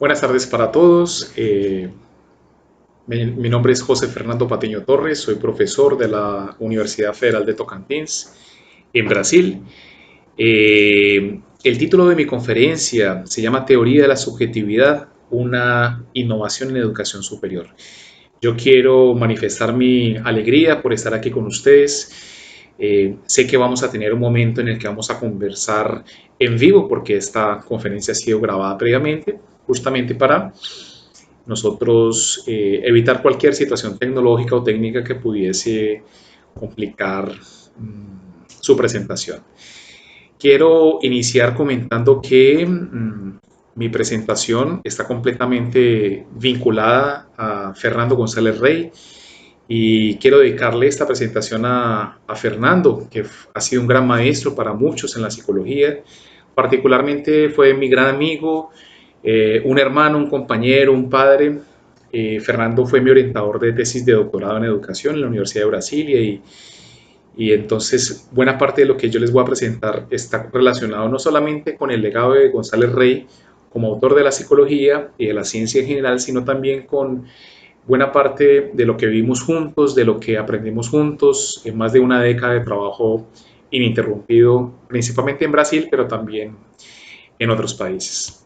Buenas tardes para todos. Mi nombre es José Fernando Patiño Torres, soy profesor de la Universidad Federal de Tocantins en Brasil. El título de mi conferencia se llama Teoría de la Subjetividad, una innovación en educación superior. Yo quiero manifestar mi alegría por estar aquí con ustedes. Sé que vamos a tener un momento en el que vamos a conversar en vivo porque esta conferencia ha sido grabada previamente, justamente para nosotros evitar cualquier situación tecnológica o técnica que pudiese complicar su presentación. Quiero iniciar comentando que mi presentación está completamente vinculada a Fernando González Rey y quiero dedicarle esta presentación a Fernando, que ha sido un gran maestro para muchos en la psicología. Particularmente fue mi gran amigo, un hermano, un compañero, un padre. Fernando fue mi orientador de tesis de doctorado en educación en la Universidad de Brasilia y entonces buena parte de lo que yo les voy a presentar está relacionado no solamente con el legado de González Rey como autor de la psicología y de la ciencia en general, sino también con buena parte de lo que vivimos juntos, de lo que aprendimos juntos en más de una década de trabajo ininterrumpido, principalmente en Brasil, pero también en otros países.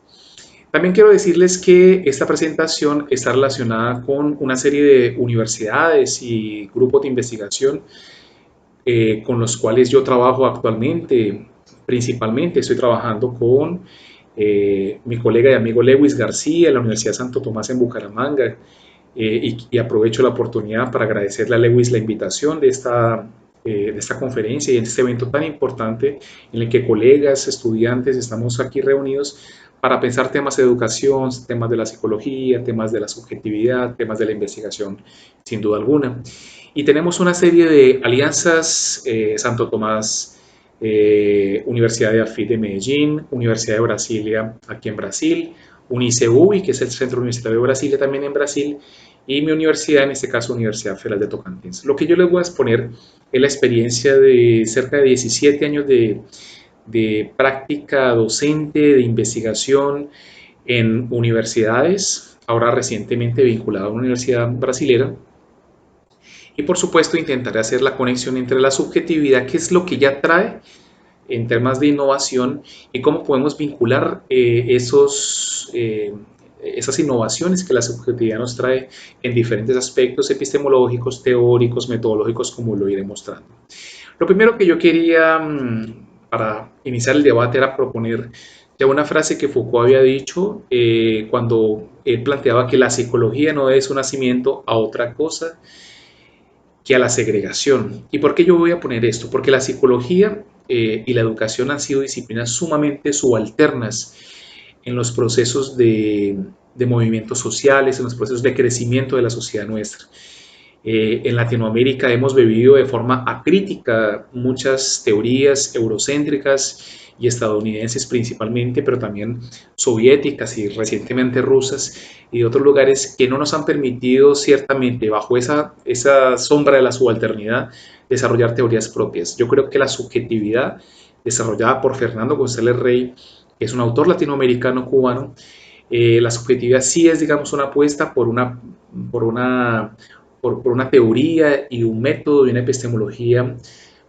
También quiero decirles que esta presentación está relacionada con una serie de universidades y grupos de investigación con los cuales yo trabajo actualmente. Principalmente estoy trabajando con mi colega y amigo Lewis García en la Universidad de Santo Tomás en Bucaramanga. Y aprovecho la oportunidad para agradecerle a Lewis la invitación de esta conferencia y de este evento tan importante en el que colegas, estudiantes, estamos aquí reunidos para pensar temas de educación, temas de la psicología, temas de la subjetividad, temas de la investigación, sin duda alguna. Y tenemos una serie de alianzas, Santo Tomás, Universidad de AFIT de Medellín, Universidad de Brasilia aquí en Brasil, UniCEUI, que es el Centro Universitario de Brasilia también en Brasil, y mi universidad, en este caso Universidad Federal de Tocantins. Lo que yo les voy a exponer es la experiencia de cerca de 17 años de práctica docente, de investigación en universidades, ahora recientemente vinculado a una universidad brasilera. Y por supuesto intentaré hacer la conexión entre la subjetividad, que es lo que ya trae en temas de innovación, y cómo podemos vincular esas innovaciones que la subjetividad nos trae en diferentes aspectos epistemológicos, teóricos, metodológicos, como lo iré mostrando. Lo primero que yo quería para iniciar el debate era proponer ya una frase que Foucault había dicho cuando él planteaba que la psicología no es un nacimiento a otra cosa que a la segregación. ¿Y por qué yo voy a poner esto? Porque la psicología y la educación han sido disciplinas sumamente subalternas en los procesos de movimientos sociales, en los procesos de crecimiento de la sociedad nuestra. En Latinoamérica hemos bebido de forma acrítica muchas teorías eurocéntricas y estadounidenses principalmente, pero también soviéticas y recientemente rusas y de otros lugares que no nos han permitido ciertamente bajo esa sombra de la subalternidad desarrollar teorías propias. Yo creo que la subjetividad desarrollada por Fernando González Rey, que es un autor latinoamericano cubano, la subjetividad sí es, digamos, una apuesta por una por una teoría y un método y una epistemología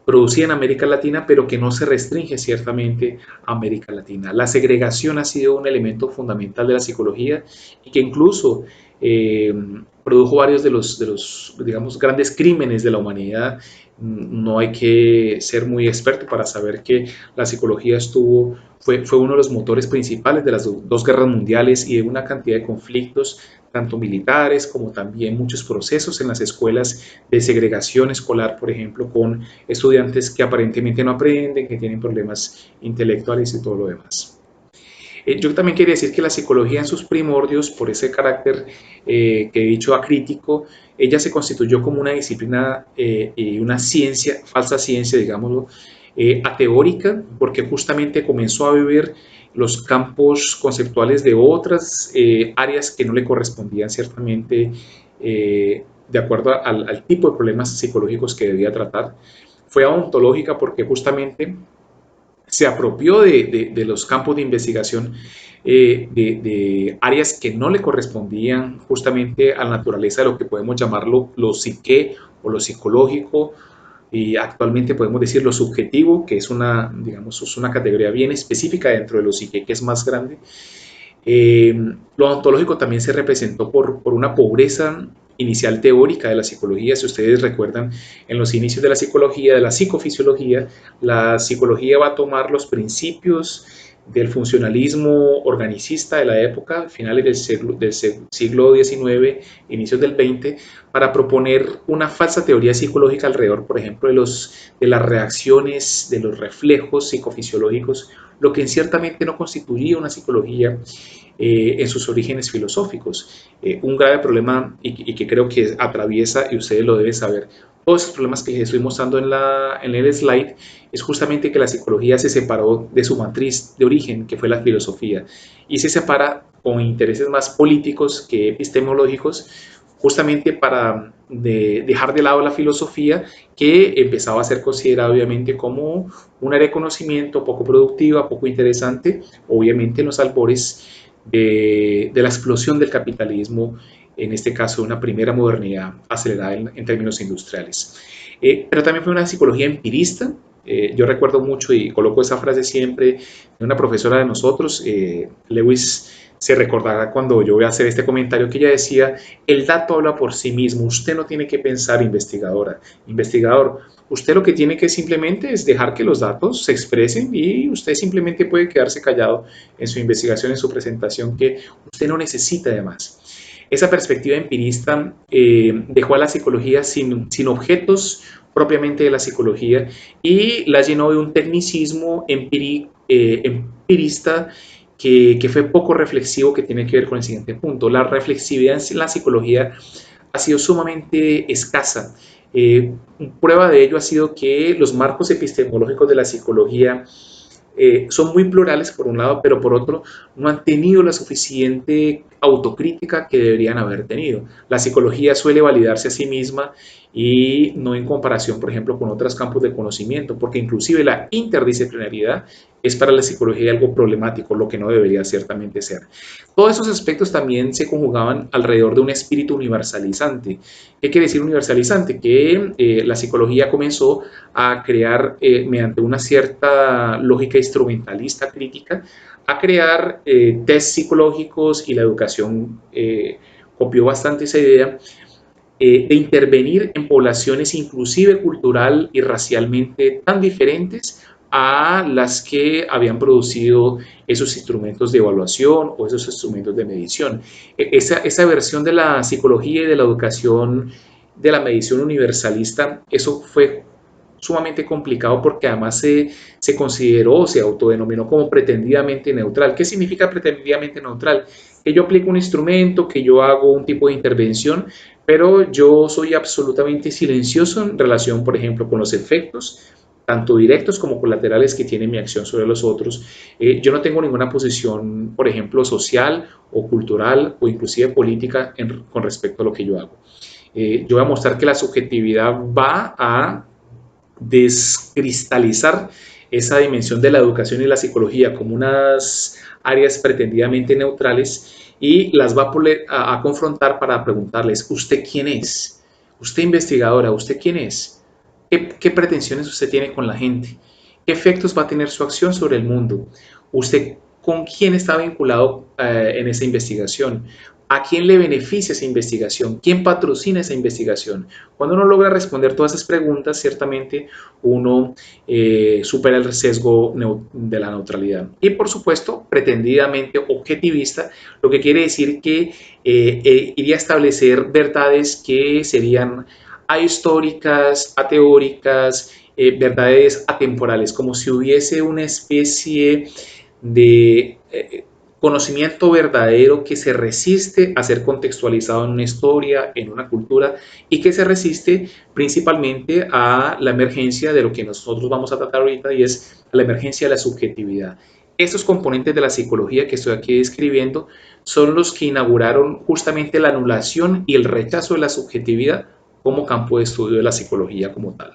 producida en América Latina, pero que no se restringe ciertamente a América Latina. La segregación ha sido un elemento fundamental de la psicología y que incluso eh, produjo varios de los, digamos, grandes crímenes de la humanidad. No hay que ser muy experto para saber que la psicología fue uno de los motores principales de las dos guerras mundiales y de una cantidad de conflictos tanto militares como también muchos procesos en las escuelas de segregación escolar, por ejemplo, con estudiantes que aparentemente no aprenden, que tienen problemas intelectuales y todo lo demás. Yo también quería decir que la psicología en sus primordios, por ese carácter que he dicho acrítico, ella se constituyó como una disciplina y una ciencia, falsa ciencia, digámoslo, ateórica, porque justamente comenzó a vivir los campos conceptuales de otras áreas que no le correspondían ciertamente de acuerdo al tipo de problemas psicológicos que debía tratar. Fue ontológica porque justamente se apropió de los campos de investigación, de áreas que no le correspondían justamente a la naturaleza de lo que podemos llamarlo lo psique o lo psicológico, y actualmente podemos decir lo subjetivo, que es una, digamos, es una categoría bien específica dentro de lo psique, que es más grande. Eh, lo ontológico también se representó por una pobreza inicial teórica de la psicología. Si ustedes recuerdan, en los inicios de la psicología, de la psicología va a tomar los principios del funcionalismo organicista de la época, finales del siglo XIX, inicios del XX, para proponer una falsa teoría psicológica alrededor, por ejemplo, de las reacciones, de los reflejos psicofisiológicos, lo que ciertamente no constituía una psicología en sus orígenes filosóficos. Un grave problema y que creo que atraviesa, y ustedes lo deben saber, todos esos problemas que estoy mostrando en el slide, es justamente que la psicología se separó de su matriz de origen, que fue la filosofía, y se separa con intereses más políticos que epistemológicos, justamente para dejar de lado la filosofía, que empezaba a ser considerada obviamente como un área de conocimiento poco productiva, poco interesante, obviamente en los albores de la explosión del capitalismo, en este caso una primera modernidad acelerada en términos industriales. Pero también fue una psicología empirista. Yo recuerdo mucho y coloco esa frase siempre de una profesora de nosotros, Lewis. Se recordará cuando yo voy a hacer este comentario que ella decía: el dato habla por sí mismo, usted no tiene que pensar, investigadora, investigador, usted lo que tiene que simplemente es dejar que los datos se expresen, y usted simplemente puede quedarse callado en su investigación, en su presentación, que usted no necesita de más. Esa perspectiva empirista dejó a la psicología sin objetos propiamente de la psicología, y la llenó de un tecnicismo empirista que fue poco reflexivo, que tiene que ver con el siguiente punto. La reflexividad en la psicología ha sido sumamente escasa. Prueba de ello ha sido que los marcos epistemológicos de la psicología son muy plurales por un lado, pero por otro no han tenido la suficiente autocrítica que deberían haber tenido. La psicología suele validarse a sí misma, y no en comparación, por ejemplo, con otros campos de conocimiento, porque inclusive la interdisciplinariedad es para la psicología algo problemático, lo que no debería ciertamente ser. Todos esos aspectos también se conjugaban alrededor de un espíritu universalizante. ¿Qué quiere decir universalizante? Que la psicología comenzó a crear, mediante una cierta lógica instrumentalista crítica, a crear test psicológicos, y la educación copió bastante esa idea, de intervenir en poblaciones inclusive cultural y racialmente tan diferentes a las que habían producido esos instrumentos de evaluación o esos instrumentos de medición. Esa versión de la psicología y de la educación, de la medición universalista, eso fue sumamente complicado, porque además se consideró, se autodenominó como pretendidamente neutral. ¿Qué significa pretendidamente neutral? Que yo aplico un instrumento, que yo hago un tipo de intervención, pero yo soy absolutamente silencioso en relación, por ejemplo, con los efectos, tanto directos como colaterales, que tiene mi acción sobre los otros. Yo no tengo ninguna posición, por ejemplo, social o cultural o inclusive política con respecto a lo que yo hago. Yo voy a mostrar que la subjetividad va a descristalizar esa dimensión de la educación y la psicología como unas áreas pretendidamente neutrales, y las va a confrontar para preguntarles: ¿usted quién es? ¿Usted investigadora? ¿Usted quién es? ¿Qué pretensiones usted tiene con la gente? ¿Qué efectos va a tener su acción sobre el mundo? ¿Usted con quién está vinculado en esa investigación? ¿A quién le beneficia esa investigación? ¿Quién patrocina esa investigación? Cuando uno logra responder todas esas preguntas, ciertamente uno supera el sesgo de la neutralidad. Y por supuesto, pretendidamente objetivista, lo que quiere decir que iría a establecer verdades que serían ahistóricas, ateóricas, verdades atemporales, como si hubiese una especie de conocimiento verdadero que se resiste a ser contextualizado en una historia, en una cultura, y que se resiste principalmente a la emergencia de lo que nosotros vamos a tratar ahorita, y es la emergencia de la subjetividad. Estos componentes de la psicología que estoy aquí describiendo son los que inauguraron justamente la anulación y el rechazo de la subjetividad como campo de estudio de la psicología como tal.